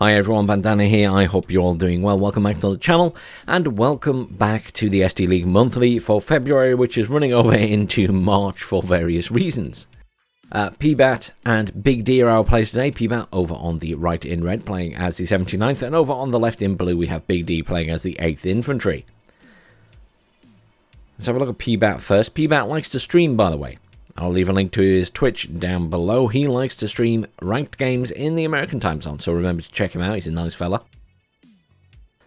Hi everyone, Bandanner here. I hope you're all doing well. Welcome back to the channel, and welcome back to the SDL Monthly for February, which is running over into March for various reasons. Pbatt and BigD are our players today. Pbatt over on the right in red, playing as the 79th, and over on the left in blue, we have BigD playing as the 8th Infantry. Let's have a look at Pbatt first. Pbatt likes to stream, by the way. I'll leave a link to his Twitch down below. He likes to stream ranked games in the American time zone, so remember to check him out. He's a nice fella.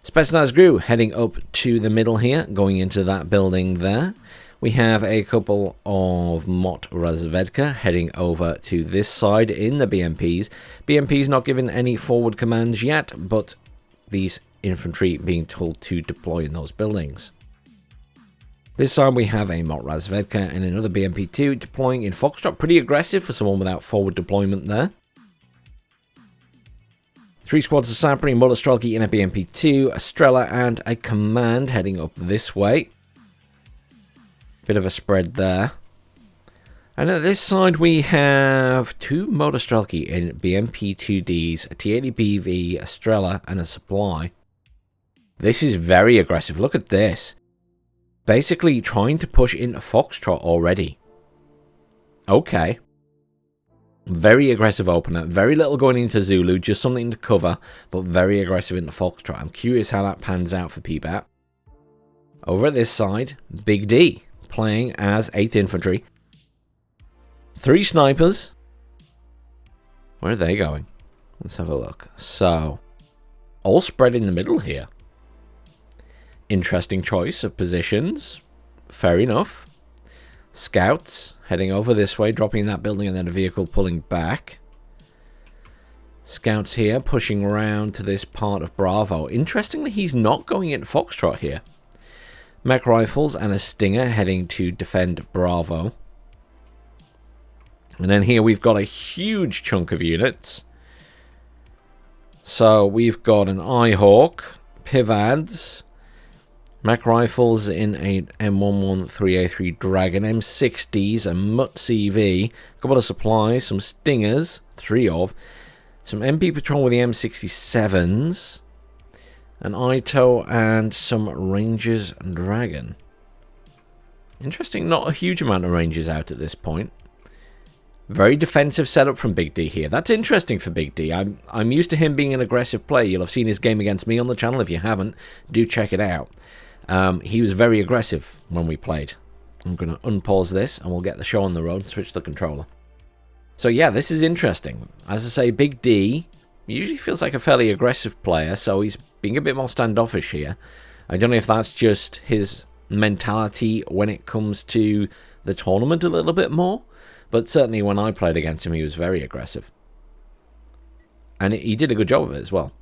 Specialized Gru heading up to the middle here, going into that building there. We have a couple of Mot Razvedka heading over to this side in the BMPs. BMPs not given any forward commands yet, but these infantry being told to deploy in those buildings. This side we have a Mot Razvedka and another BMP-2 deploying in Foxtrot. Pretty aggressive for someone without forward deployment there. 3 squads of Sapri, Motostrelki in a BMP-2, a Strela and a command heading up this way. Bit of a spread there. And at this side we have 2 Motostrelki in BMP-2Ds, a T-80BV, a Strela and a supply. This is very aggressive. Look at this. Basically trying to push into Foxtrot already. Okay. Very aggressive opener. Very little going into Zulu. Just something to cover. But very aggressive into Foxtrot. I'm curious how that pans out for Pbatt. Over at this side, BigD playing as 8th Infantry. 3 snipers. Where are they going? Let's have a look. So, all spread in the middle here. Interesting choice of positions. Fair enough. Scouts heading over this way, dropping that building, and then a vehicle pulling back. Scouts here pushing around to this part of Bravo. Interestingly, he's not going into Foxtrot here. Mech rifles and a Stinger heading to defend Bravo. And then here we've got a huge chunk of units. So we've got an Ihawk, Pivads, Mech rifles in a M113A3 Dragon, M60s, a Mutt CV, a couple of supplies, some Stingers, 3 of, some MP Patrol with the M67s, an Ito, and some Rangers and Dragon. Interesting, not a huge amount of Rangers out at this point. Very defensive setup from BigD here. That's interesting for BigD. I'm used to him being an aggressive player. You'll have seen his game against me on the channel. If you haven't, do check it out. He was very aggressive when we played. I'm going to unpause this and we'll get the show on the road and switch the controller. So yeah, this is interesting. As I say, BigD usually feels like a fairly aggressive player, so he's being a bit more standoffish here. I don't know if that's just his mentality when it comes to the tournament a little bit more, but certainly when I played against him, he was very aggressive. And he did a good job of it as well.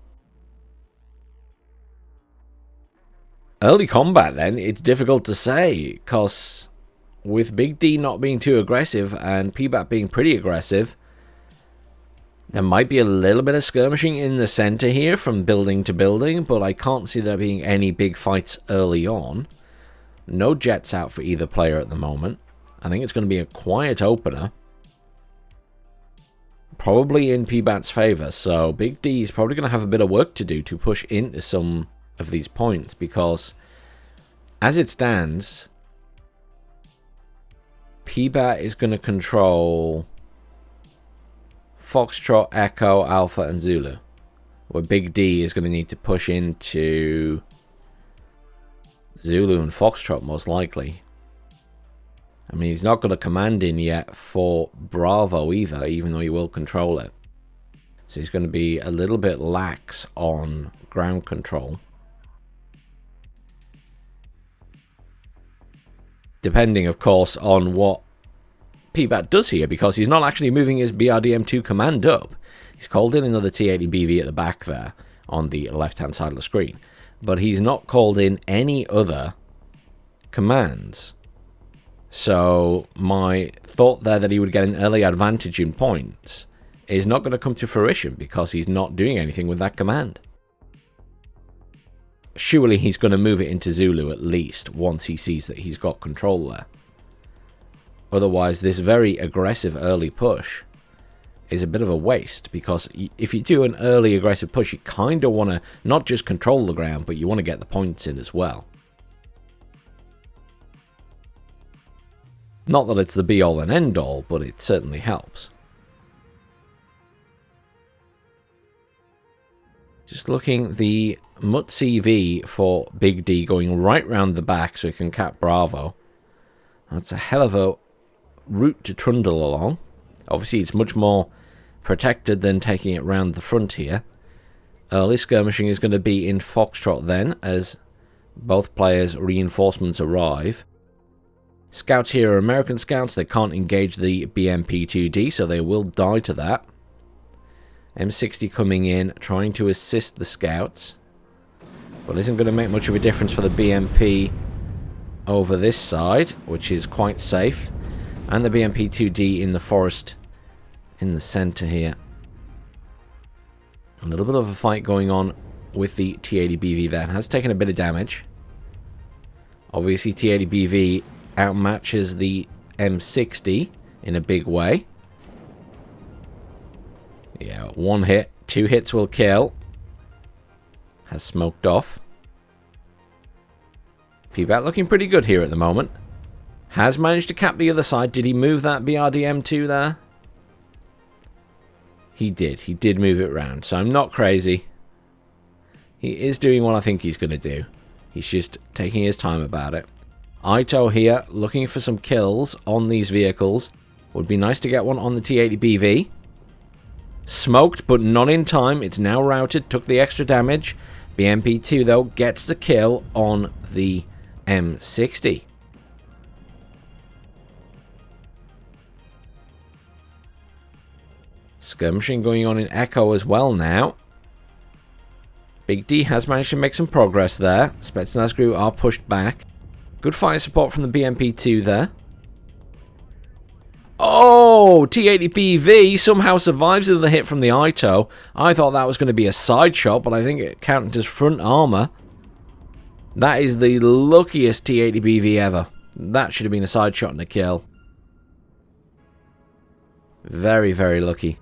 Early combat, then, it's difficult to say, because with BigD not being too aggressive and Pbatt being pretty aggressive, there might be a little bit of skirmishing in the center here from building to building, but I can't see there being any big fights early on. No jets out for either player at the moment. I think it's going to be a quiet opener. Probably in Pbatt's favor, so BigD is probably going to have a bit of work to do to push into some of these points, because as it stands, Pbatt is going to control Foxtrot, Echo, Alpha, and Zulu, where BigD is going to need to push into Zulu and Foxtrot most likely. I mean, he's not got a command in yet for Bravo either, even though he will control it. So he's going to be a little bit lax on ground control. Depending, of course, on what Pbatt does here, because he's not actually moving his BRDM2 command up. He's called in another T-80BV at the back there on the left-hand side of the screen. But he's not called in any other commands. So my thought there that he would get an early advantage in points is not going to come to fruition, because he's not doing anything with that command. Surely he's going to move it into Zulu at least once he sees that he's got control there. Otherwise, this very aggressive early push is a bit of a waste, because if you do an early aggressive push, you kind of want to not just control the ground, but you want to get the points in as well. Not that it's the be-all and end-all, but it certainly helps. Just looking, the Mutt CV for Big D going right round the back so he can cap Bravo. That's a hell of a route to trundle along. Obviously, it's much more protected than taking it round the front here. Early skirmishing is going to be in Foxtrot then, as both players' reinforcements arrive. Scouts here are American scouts. They can't engage the BMP-2D, so they will die to that. M60 coming in, trying to assist the scouts, but isn't going to make much of a difference for the BMP over this side, which is quite safe. And the BMP-2D in the forest in the center here. A little bit of a fight going on with the T-80BV there. It has taken a bit of damage. Obviously, T-80BV outmatches the M60 in a big way. Yeah, one hit, 2 hits will kill. Has smoked off. Pbatt looking pretty good here at the moment. Has managed to cap the other side. Did he move that BRDM2 there? He did. He did move it round. So I'm not crazy. He is doing what I think he's going to do. He's just taking his time about it. Ito here looking for some kills on these vehicles. Would be nice to get one on the T-80BV. Smoked, but not in time. It's now routed. Took the extra damage. BMP-2, though, gets the kill on the M60. Skirmishing going on in Echo as well now. Big D has managed to make some progress there. Spetsnaz crew are pushed back. Good fire support from the BMP-2 there. Oh, T-80BV somehow survives the hit from the Ito. I thought that was going to be a side shot, but I think it counted as front armor. That is the luckiest T-80BV ever. That should have been a side shot and a kill. Very, very lucky.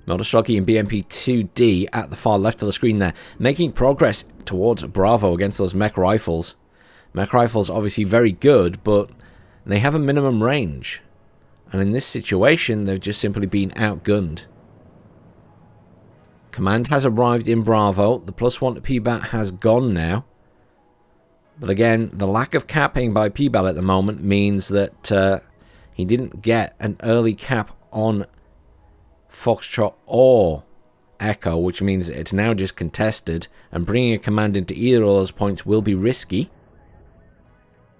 Motostrelki and BMP-2D at the far left of the screen there, making progress towards Bravo against those mech rifles. Mech rifles obviously very good, but they have a minimum range. And in this situation, they've just simply been outgunned. Command has arrived in Bravo. The +1 to Pbatt has gone now. But again, the lack of capping by Pbatt at the moment means that he didn't get an early cap on Foxtrot or Echo, which means it's now just contested, and bringing a command into either of those points will be risky.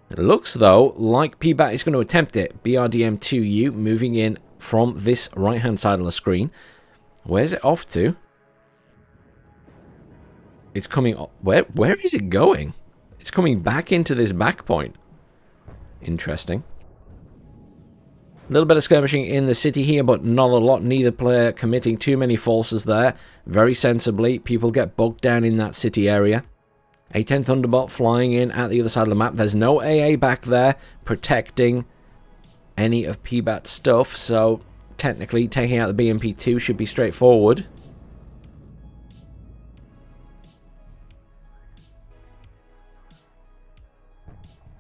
It looks, though, like Pbatt is going to attempt it. BRDM2U moving in from this right-hand side of the screen. Where's it off to? It's coming... Where is it going? It's coming back into this back point. Interesting. A little bit of skirmishing in the city here, but not a lot. Neither player committing too many forces there. Very sensibly. People get bogged down in that city area. A-10 Thunderbolt flying in at the other side of the map. There's no AA back there protecting any of Pbatt's stuff, so technically taking out the BMP-2 should be straightforward.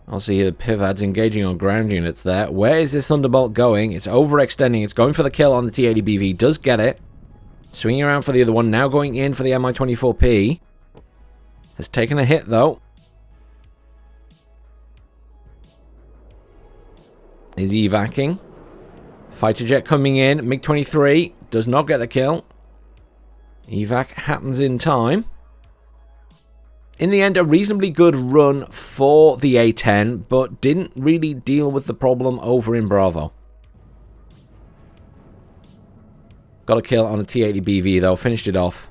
I'll see the Pivad's engaging on ground units there. Where is this Thunderbolt going? It's overextending. It's going for the kill on the T-80BV. Does get it. Swinging around for the other one. Now going in for the Mi-24P. Has taken a hit, though. Is evacing. Fighter jet coming in. MiG-23 does not get the kill. Evac happens in time. In the end, a reasonably good run for the A-10, but didn't really deal with the problem over in Bravo. Got a kill on the T-80BV, though. Finished it off.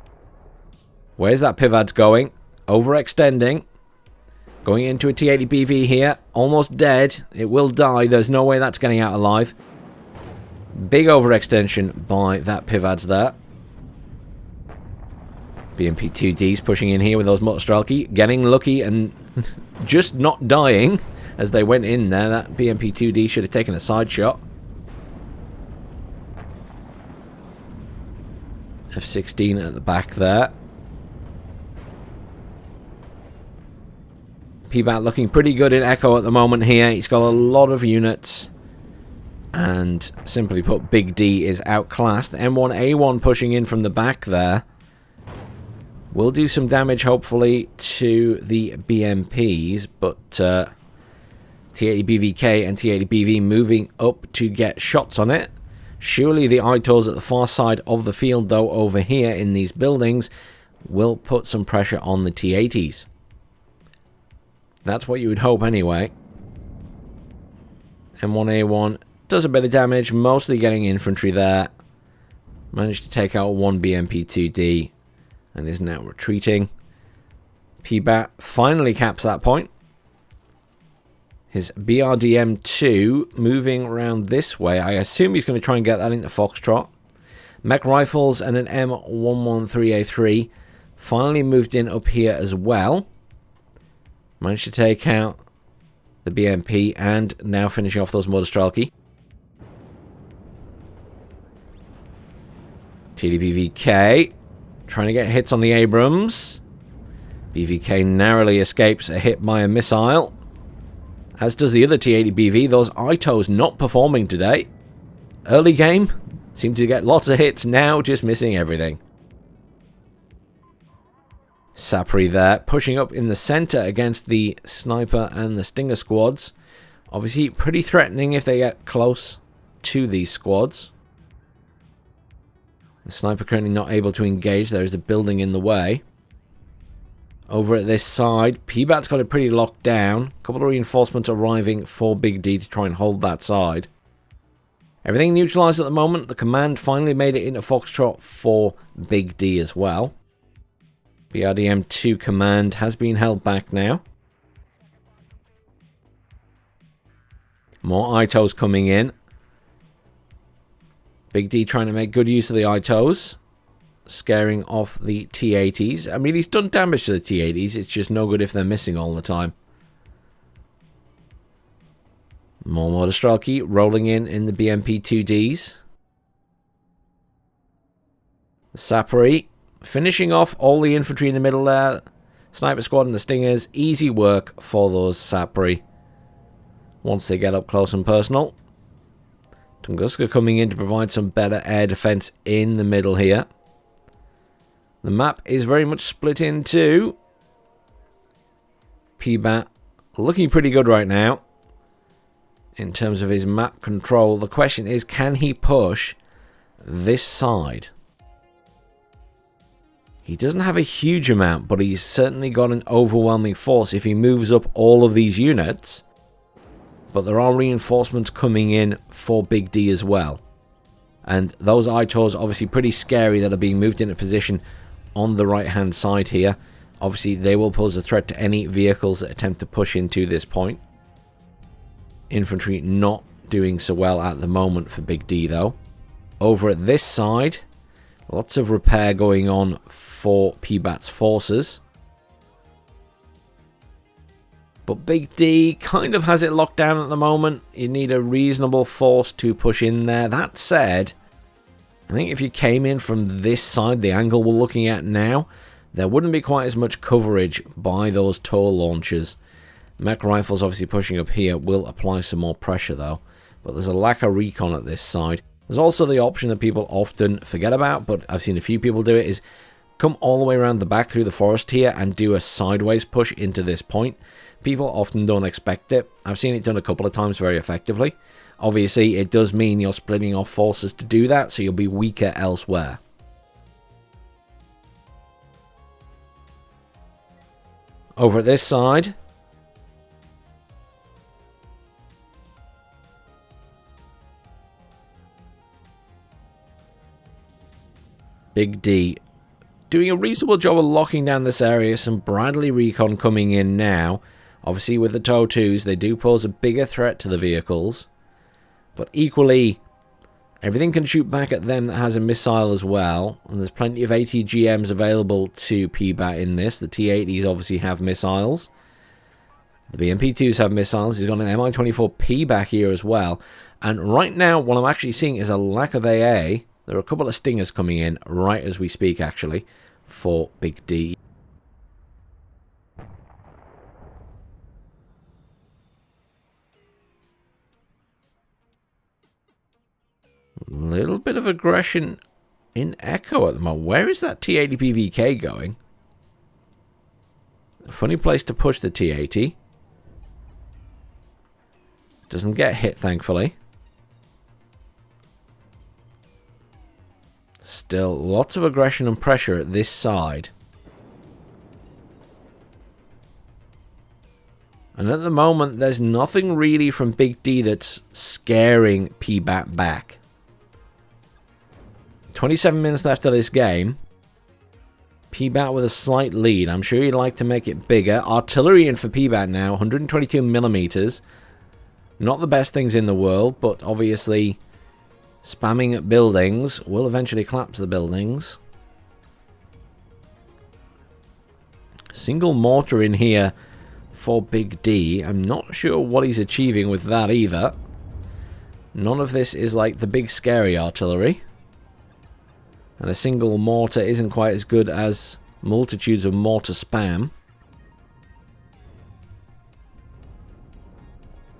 Where's that Pivad's going? Overextending. Going into a T-80BV here. Almost dead. It will die. There's no way that's getting out alive. Big overextension by that Pivad's there. BMP-2D's pushing in here with those Motostrelki. Getting lucky and just not dying. as they went in there. That BMP-2D should have taken a side shot. F-16 at the back there. Pbatt looking pretty good in Echo at the moment here. He's got a lot of units. And simply put, Big D is outclassed. M1A1 pushing in from the back there. Will do some damage, hopefully, to the BMPs. But T-80BVK and T-80BV moving up to get shots on it. Surely the ITOs at the far side of the field, though, over here in these buildings, will put some pressure on the T-80s. That's what you would hope anyway. M1A1 does a bit of damage, mostly getting infantry there. Managed to take out one BMP-2D and is now retreating. Pbatt finally caps that point. His BRDM-2 moving around this way. I assume he's going to try and get that into Foxtrot. Mech rifles and an M113A3 finally moved in up here as well. Managed to take out the BMP and now finishing off those Motorstralki. TDBVK trying to get hits on the Abrams. BVK narrowly escapes a hit by a missile. As does the other T-80BV. Those ITOs not performing today. Early game, seem to get lots of hits. Now just missing everything. Sapri there, pushing up in the center against the Sniper and the Stinger squads. Obviously pretty threatening if they get close to these squads. The Sniper currently not able to engage. There is a building in the way. Over at this side, Pbatt's got it pretty locked down. A couple of reinforcements arriving for Big D to try and hold that side. Everything neutralized at the moment. The command finally made it into Foxtrot for Big D as well. BRDM-2 command has been held back now. More ITOs coming in. Big D trying to make good use of the ITOs. Scaring off the T-80s. I mean, he's done damage to the T-80s. It's just no good if they're missing all the time. More Motorstralki rolling in the BMP-2Ds. The Sapri finishing off all the infantry in the middle there. Sniper squad and the Stingers. Easy work for those Sapri once they get up close and personal. Tunguska coming in to provide some better air defense in the middle here. The map is very much split in two. Pbatt looking pretty good right now in terms of his map control. The question is, can he push this side? He doesn't have a huge amount, but he's certainly got an overwhelming force if he moves up all of these units. But there are reinforcements coming in for Big D as well. And those ITOs obviously pretty scary that are being moved into position on the right hand side here. Obviously they will pose a threat to any vehicles that attempt to push into this point. Infantry not doing so well at the moment for Big D though. Over at this side, lots of repair going on for Pbatt's forces. But Big D kind of has it locked down at the moment. You need a reasonable force to push in there. That said, I think if you came in from this side, the angle we're looking at now, there wouldn't be quite as much coverage by those TOR launchers. Mech rifles obviously pushing up here will apply some more pressure though. But there's a lack of recon at this side. There's also the option that people often forget about, but I've seen a few people do it, is come all the way around the back through the forest here and do a sideways push into this point. People often don't expect it. I've seen it done a couple of times very effectively. Obviously, it does mean you're splitting off forces to do that, so you'll be weaker elsewhere. Over at this side, Big D doing a reasonable job of locking down this area. Some Bradley recon coming in now. Obviously with the TOW2s, they do pose a bigger threat to the vehicles. But equally, everything can shoot back at them that has a missile as well. And there's plenty of ATGMs available to Pbatt in this. The T-80s obviously have missiles. The BMP-2s have missiles. He's got an Mi-24P back here as well. And right now, what I'm actually seeing is a lack of AA. There are a couple of Stingers coming in right as we speak, actually, for BigD. A little bit of aggression in Echo at the moment. Where is that T-80PVK going? A funny place to push the T-80. Doesn't get hit, thankfully. Still, lots of aggression and pressure at this side. And at the moment, there's nothing really from BigD that's scaring Pbatt back. 27 minutes left of this game. Pbatt with a slight lead. I'm sure you'd like to make it bigger. Artillery in for Pbatt now, 122 millimeters. Not the best things in the world, but obviously spamming at buildings will eventually collapse the buildings. Single mortar in here for BigD. I'm not sure what he's achieving with that either. None of this is like the big scary artillery. And a single mortar isn't quite as good as multitudes of mortar spam.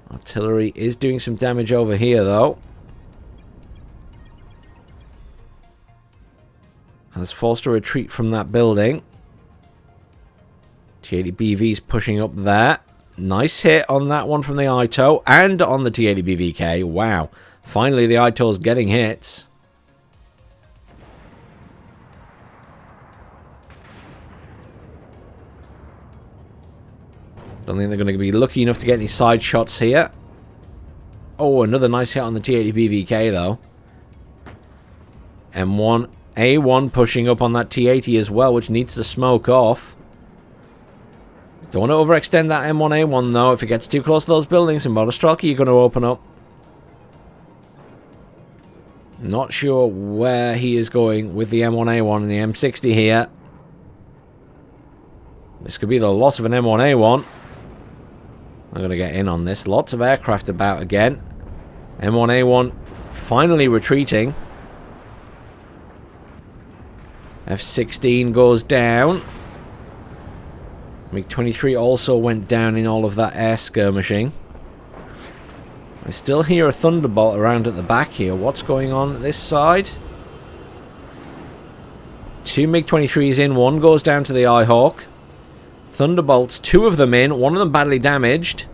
Artillery is doing some damage over here, though. Has forced a retreat from that building. T-80BV's pushing up there. Nice hit on that one from the ITO and on the T-80BVK. Wow. Finally, the ITO's getting hits. Don't think they're going to be lucky enough to get any side shots here. Oh, another nice hit on the T-80BVK, though. M1, A1 pushing up on that T-80 as well, which needs to smoke off. Don't want to overextend that M1A1, though. If it gets too close to those buildings, and Motostrelki, you're going to open up. Not sure where he is going with the M1A1 and the M60 here. This could be the loss of an M1A1. I'm going to get in on this. Lots of aircraft about again. M1A1 finally retreating. F-16 goes down. MiG-23 also went down in all of that air skirmishing. I still hear a Thunderbolt around at the back here. What's going on at this side? 2 MiG-23s in. One goes down to the I-Hawk. Thunderbolts, 2 of them in. One of them badly damaged.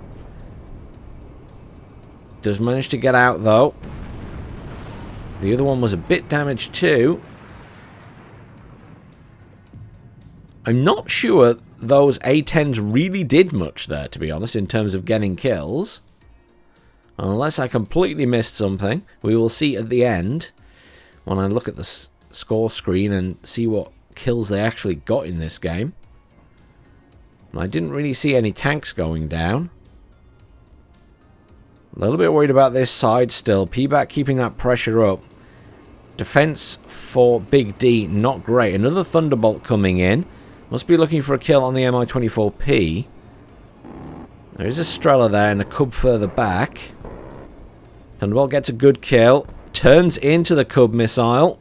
Does manage to get out, though. The other one was a bit damaged, too. I'm not sure those A-10s really did much there, to be honest, in terms of getting kills. Unless I completely missed something. We will see at the end, when I look at the score screen and see what kills they actually got in this game. I didn't really see any tanks going down. A little bit worried about this side still. Pbatt keeping that pressure up. Defense for BigD, not great. Another Thunderbolt coming in. Must be looking for a kill on the Mi-24P. There is a Strela there and a Cub further back. Thunderbolt gets a good kill. Turns into the Cub missile.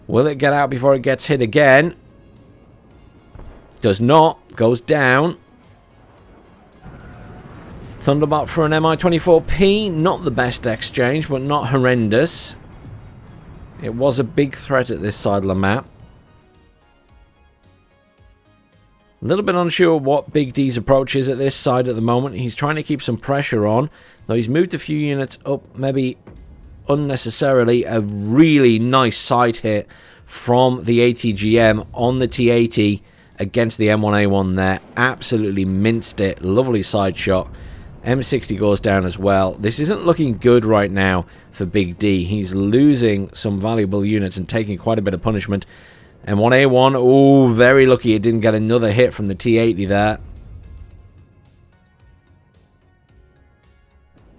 Will it get out before it gets hit again? Does not. Goes down. Thunderbolt for an Mi-24P. Not the best exchange, but not horrendous. It was a big threat at this side of the map. A little bit unsure what BigD's approach is at this side at the moment. He's trying to keep some pressure on. Though he's moved a few units up, maybe unnecessarily. A really nice side hit from the ATGM on the T-80 against the M1A1 there. Absolutely minced it. Lovely side shot. M60 goes down as well. This isn't looking good right now for BigD. He's losing some valuable units and taking quite a bit of punishment. M1A1, oh, very lucky it didn't get another hit from the T-80 there.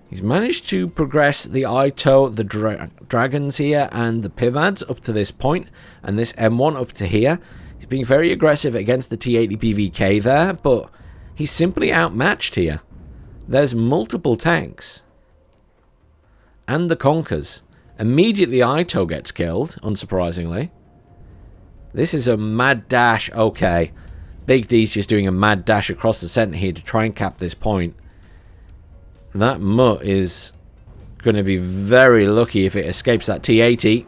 He's managed to progress the ITO, the Dragons here, and the Pvads up to this point, and this M1 up to here. He's being very aggressive against the T-80PVK there, but He's simply outmatched here. There's multiple tanks. And the Conkers. Immediately Ito gets killed, unsurprisingly. This is a mad dash. Okay. Big D's just doing a mad dash across the centre here to try and cap this point. That mutt is going to be very lucky if it escapes that T-80.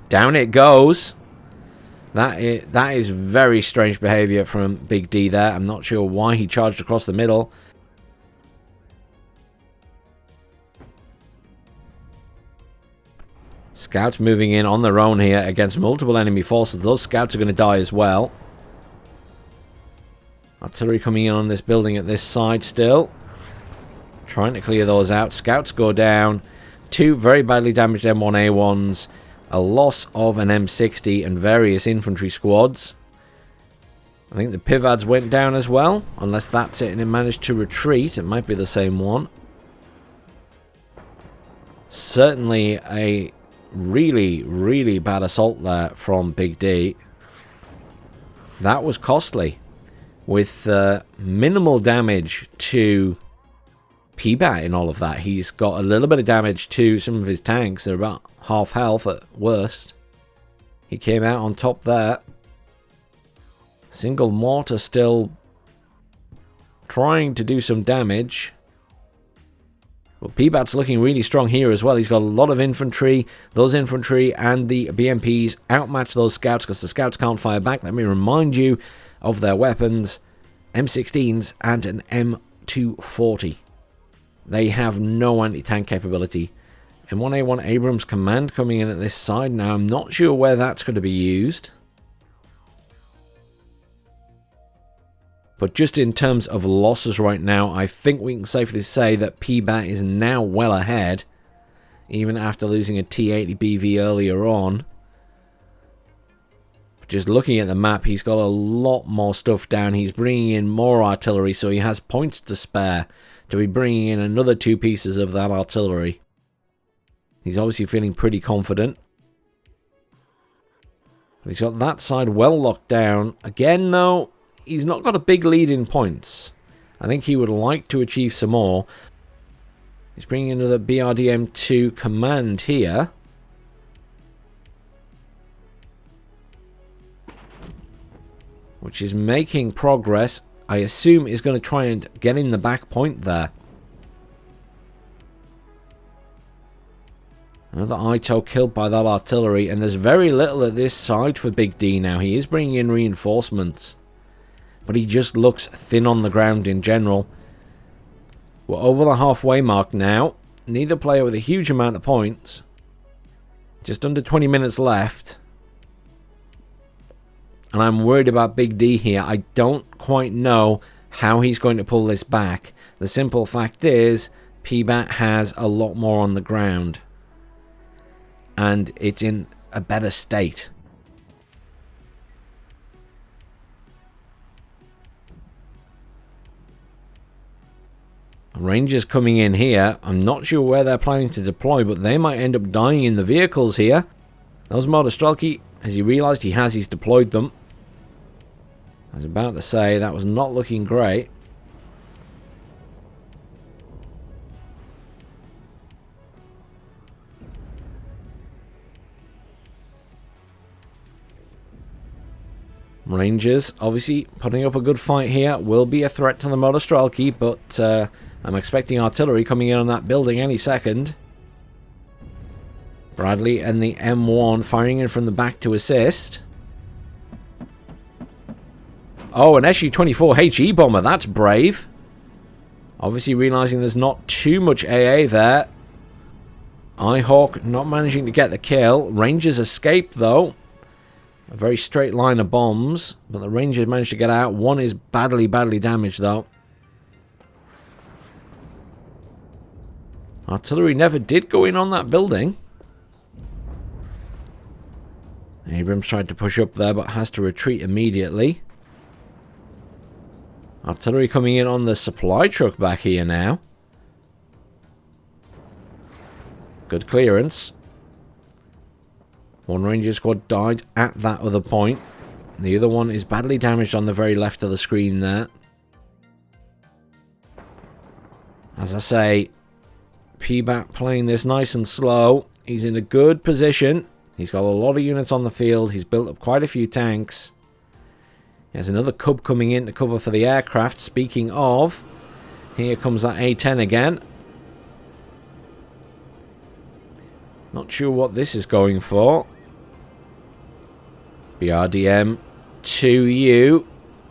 Down it goes. That is very strange behaviour from Big D there. I'm not sure why he charged across the middle. Scouts moving in on their own here against multiple enemy forces. Those scouts are going to die as well. Artillery coming in on this building at this side still. Trying to clear those out. Scouts go down. 2 very badly damaged M1A1s. A loss of an M60 and various infantry squads. I think the Pbats went down as well. Unless that's it and it managed to retreat. It might be the same one. Certainly a really, really bad assault there from Big D. That was costly. With minimal damage to Pbatt in all of that. He's got a little bit of damage to some of his tanks. They're about half health at worst. He came out on top there. Single mortar still trying to do some damage. Well, Pbat's looking really strong here as well. He's got a lot of infantry. Those infantry and the BMPs outmatch those scouts because the scouts can't fire back. Let me remind you of their weapons. M16s and an M240. They have no anti-tank capability. M1A1 Abrams Command coming in at this side. Now, I'm not sure where that's going to be used. But just in terms of losses right now, I think we can safely say that Pbatt is now well ahead. Even after losing a T-80 BV earlier on. But just looking at the map, he's got a lot more stuff down. He's bringing in more artillery, so he has points to spare to be bringing in another 2 pieces of that artillery. He's obviously feeling pretty confident. But he's got that side well locked down. Again, though, he's not got a big lead in points. I think he would like to achieve some more. He's bringing another BRDM2 command here. Which is making progress. I assume is going to try and get in the back point there. Another Ito killed by that artillery. And there's very little at this side for Big D now. He is bringing in reinforcements. But he just looks thin on the ground in general. We're over the halfway mark now. Neither player with a huge amount of points. Just under 20 minutes left. And I'm worried about Big D here. I don't quite know how he's going to pull this back. The simple fact is, Pbatt has a lot more on the ground. And it's in a better state. Rangers coming in here. I'm not sure where they're planning to deploy, but they might end up dying in the vehicles here. That was Motostrelki. Has he realised he has? He's deployed them. I was about to say that was not looking great. Rangers obviously putting up a good fight here. Will be a threat to the Motostrelki, but I'm expecting artillery coming in on that building any second. Bradley and the M1 firing in from the back to assist. Oh, an Su-24 HE bomber. That's brave. Obviously realizing there's not too much AA there. Ihawk not managing to get the kill. Rangers escape though. A very straight line of bombs. But the Rangers managed to get out. One is badly damaged though. Artillery never did go in on that building. Abrams tried to push up there but has to retreat immediately. Artillery coming in on the supply truck back here now. Good clearance. One Ranger squad died at that other point. The other one is badly damaged on the very left of the screen there. As I say, Pbatt playing this nice and slow. He's in a good position. He's got a lot of units on the field. He's built up quite a few tanks. There's another Cub coming in to cover for the aircraft. Speaking of, here comes that A-10 again. Not sure what this is going for. BRDM 2U.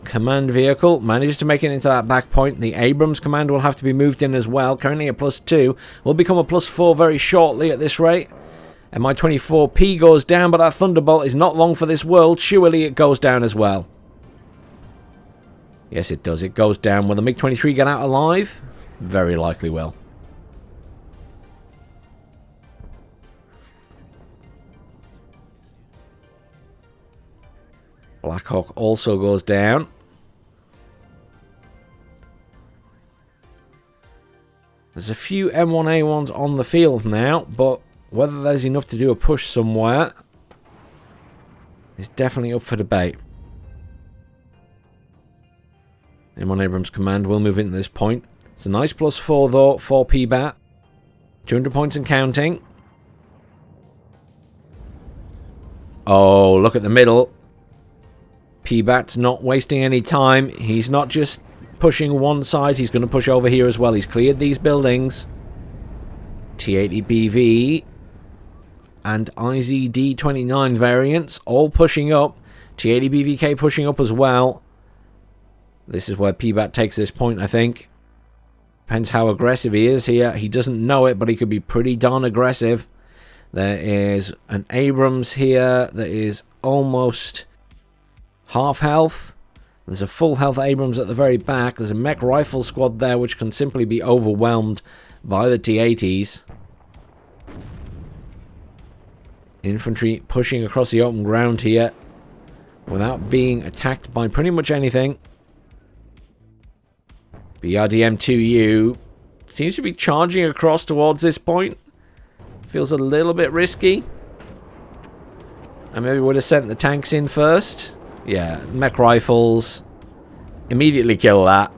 Command vehicle manages to make it into that back point. The Abrams command will have to be moved in as well. Currently a +2. Will become a +4 very shortly at this rate. And my 24P goes down, but that Thunderbolt is not long for this world. Surely it goes down as well. Yes, it does. It goes down. Will the MiG-23 get out alive? Very likely will. Black Hawk also goes down. There's a few M1A1s on the field now, but whether there's enough to do a push somewhere is definitely up for debate. M1 Abrams command will move into this point. It's a nice +4 though for Pbatt. 200 points and counting. Oh, look at the middle. Pbatt's not wasting any time. He's not just pushing one side. He's going to push over here as well. He's cleared these buildings. T80BV and IZD29 variants all pushing up. T80BVK pushing up as well. This is where Pbatt takes this point, I think. Depends how aggressive he is here. He doesn't know it, but he could be pretty darn aggressive. There is an Abrams here that is almost half health. There's a full health Abrams at the very back. There's a mech rifle squad there which can simply be overwhelmed by the T-80s. Infantry pushing across the open ground here without being attacked by pretty much anything. BRDM-2U seems to be charging across towards this point. Feels a little bit risky. I maybe would have sent the tanks in first. Yeah, mech rifles. Immediately kill that.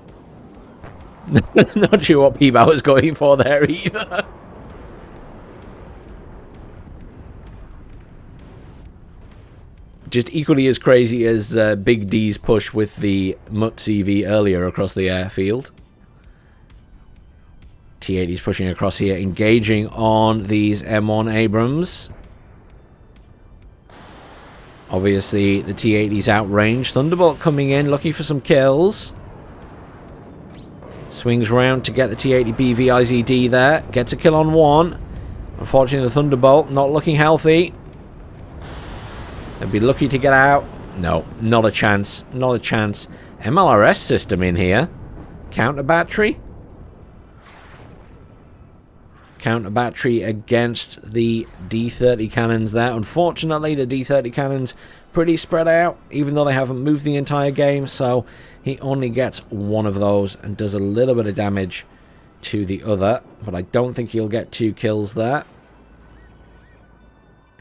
Not sure what Pbatt was going for there either. Just equally as crazy as Big D's push with the MUT CV earlier across the airfield. T-80's pushing across here, engaging on these M1 Abrams. Obviously, the T-80's outrange. Thunderbolt coming in, looking for some kills. Swings round to get the T-80BV IZD there. Gets a kill on one. Unfortunately, the Thunderbolt not looking healthy. They'll be lucky to get out. No, not a chance. Not a chance. MLRS system in here. Counter battery. Counter battery against the D30 cannons there. Unfortunately, the D30 cannons pretty spread out, even though they haven't moved the entire game. So he only gets one of those and does a little bit of damage to the other. But I don't think he'll get 2 kills there.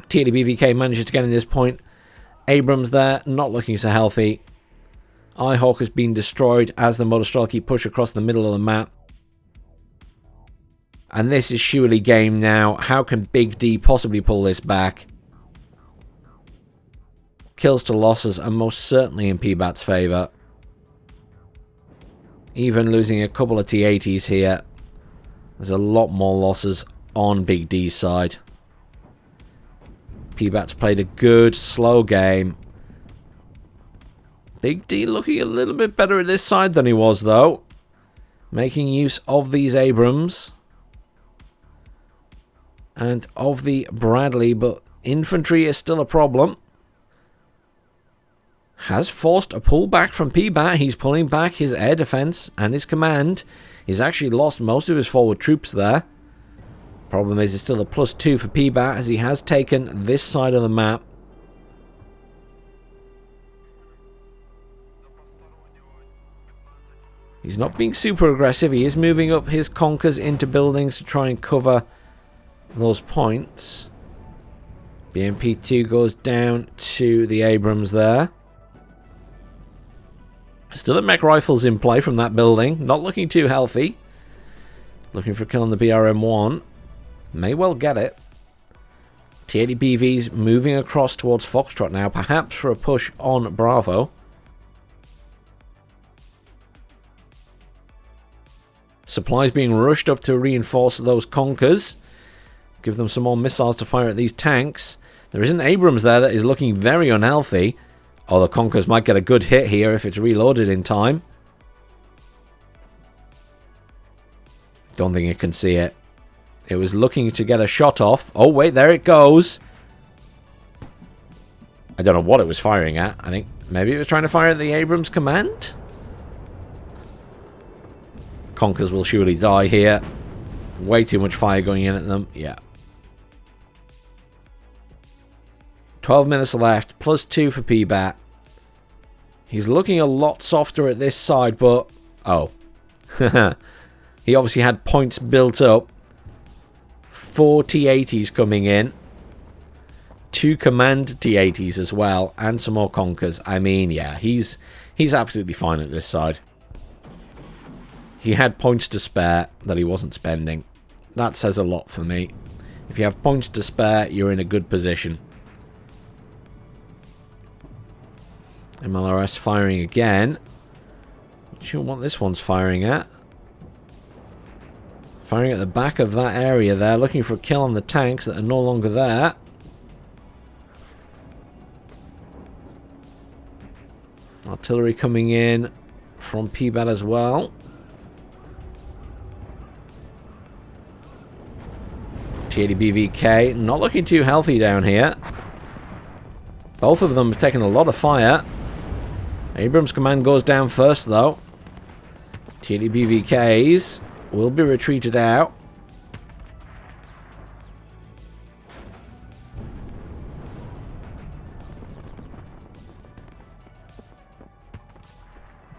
T80BVK manages to get in this point. Abrams there, not looking so healthy. Ihawk has been destroyed as the Motostrelki push across the middle of the map. And this is surely game now. How can Big D possibly pull this back? Kills to losses are most certainly in Pbatt's favour. Even losing a couple of T-80s here. There's a lot more losses on Big D's side. Pbatt's played a good, slow game. Big D looking a little bit better at this side than he was, though. Making use of these Abrams. And of the Bradley, but infantry is still a problem. Has forced a pullback from Pbatt. He's pulling back his air defense and his command. He's actually lost most of his forward troops there. Problem is, it's still a +2 for Pbatt as he has taken this side of the map. He's not being super aggressive. He is moving up his conkers into buildings to try and cover those points. BMP-2 goes down to the Abrams there. Still a mech rifles in play from that building. Not looking too healthy. Looking for a kill on the BRM1. May well get it. T80BV's moving across towards Foxtrot now, perhaps for a push on Bravo. Supplies being rushed up to reinforce those Conkers. Give them some more missiles to fire at these tanks. There is an Abrams there that is looking very unhealthy. Oh, the Conkers might get a good hit here if it's reloaded in time. Don't think it can see it. It was looking to get a shot off. Oh, wait, there it goes. I don't know what it was firing at. I think maybe it was trying to fire at the Abrams command. Conkers will surely die here. Way too much fire going in at them. Yeah. 12 minutes left. +2 for Pbatt. He's looking a lot softer at this side, but... Oh. He obviously had points built up. 4 T80s coming in. 2 command T80s as well. And some more Conkers. I mean, yeah, he's absolutely fine at this side. He had points to spare that he wasn't spending. That says a lot for me. If you have points to spare, you're in a good position. MLRS firing again. Not sure what this one's firing at. Firing at the back of that area there, looking for a kill on the tanks that are no longer there. Artillery coming in from Pbatt as well. T80BVK not looking too healthy down here. Both of them have taken a lot of fire. Abrams command goes down first though. T80BVKs will be retreated out.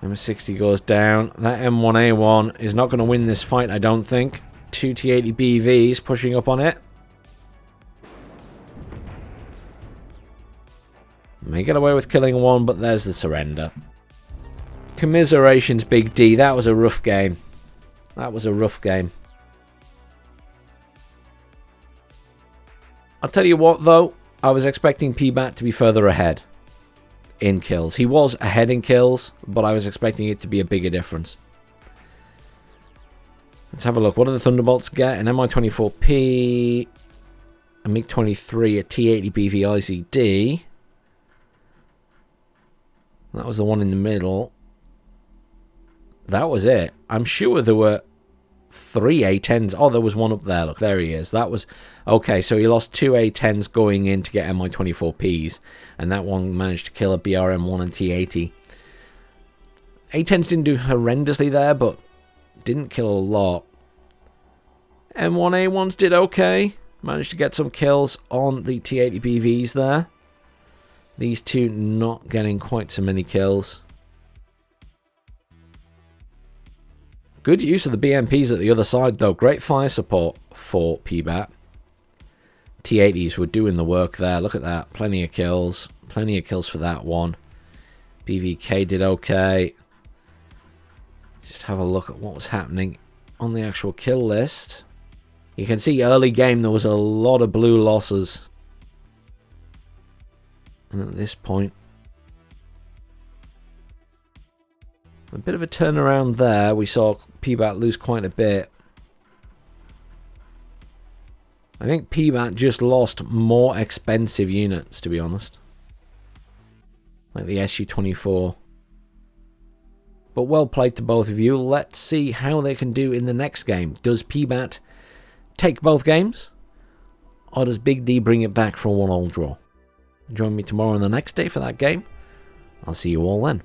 M60 goes down. That M1A1 is not going to win this fight, I don't think. 2 T80BVs pushing up on it. May get away with killing one, but there's the surrender. Commiserations, Big D. That was a rough game. That was a rough game. I'll tell you what, though. I was expecting Pbatt to be further ahead in kills. He was ahead in kills, but I was expecting it to be a bigger difference. Let's have a look. What do the Thunderbolts get? An Mi-24P, a MiG-23, a T-80BV IZD. That was the one in the middle. That was it. I'm sure there were 3 A-10s. Oh, there was one up there. Look, there he is. That was... Okay, so he lost 2 A-10s going in to get Mi-24Ps. And that one managed to kill a BRM-1 and T-80. A-10s didn't do horrendously there, but didn't kill a lot. M1A1s did okay. Managed to get some kills on the T-80BVs there. These two not getting quite so many kills. Good use of the BMPs at the other side, though. Great fire support for Pbatt. T-80s were doing the work there. Look at that. Plenty of kills. Plenty of kills for that one. BVK did okay. Just have a look at what was happening on the actual kill list. You can see early game there was a lot of blue losses. And at this point, a bit of a turnaround there. We saw Pbatt lose quite a bit. I think Pbatt just lost more expensive units, to be honest. Like the SU-24. But well played to both of you. Let's see how they can do in the next game. Does Pbatt take both games? Or does Big D bring it back for a 1-1 draw? Join me tomorrow on the next day for that game. I'll see you all then.